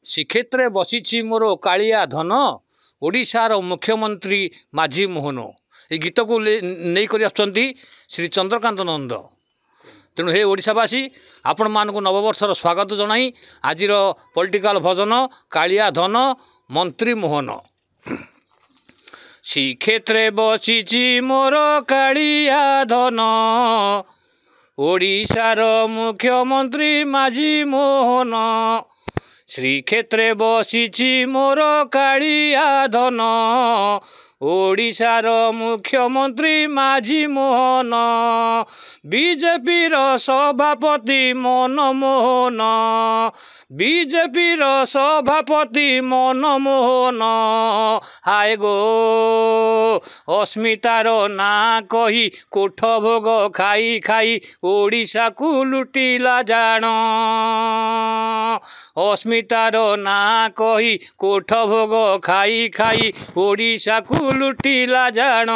श्रीक्षेत्रे बसी मोर कालिया धन ओडिशार मुख्यमंत्री माझी मोहन ये गीत को नहीं कर श्री चंद्रकांत नंद। तेणु हे ओडिशावासी आपण मानक नववर्षर स्वागत जनाई आज पॉलिटिकल भजन कालिया धन मंत्री मोहन। श्रीक्षेत्रे बसी मोर कालिया धन ओडिशार मुख्यमंत्री माझी मोहन। श्रीक्षेत्रे बसी मोर कालिया धन ओडिशार मुख्यमंत्री माझी मोहन। बीजेपी सभापति मनमोहन बीजेपी सभापति मनमोहन। हाय गो अस्मितार ना कही कोठ भोग खाई खाई ओडिशा को लुटिला जान। अस्मितार ना कही कोठ भोग खाई खाई ओडिशा को लुटिला जान।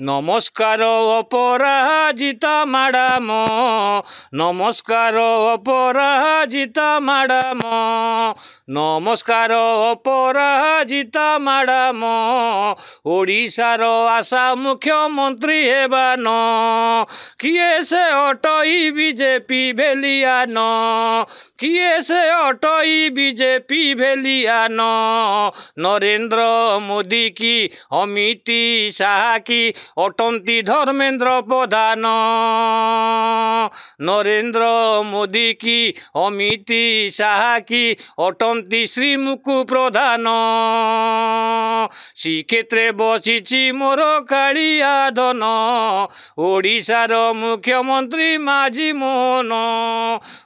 नमस्कार अपराजिता मैडम नमस्कार अपराजिता मैडम नमस्कार अपराजिता मैडम। ओडिशार आशा मुख्यमंत्री हेबान किए से अटई बीजेपी भेलियान किए से अटई बीजेपी भेलियान। नरेंद्र मोदी की अमित शाह की अटंती धर्मेंद्र प्रधान। नरेंद्र मोदी की अमित शाह की अटंती श्रीमुकु प्रधान। श्रीक्षेत्रे बसी मोर कालिया धन ओडिशार मुख्यमंत्री माझी मोहन।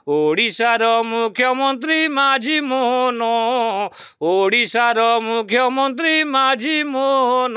ओडिशार मुख्यमंत्री माझी मोहन ओडिशार मुख्यमंत्री माझी मोहन।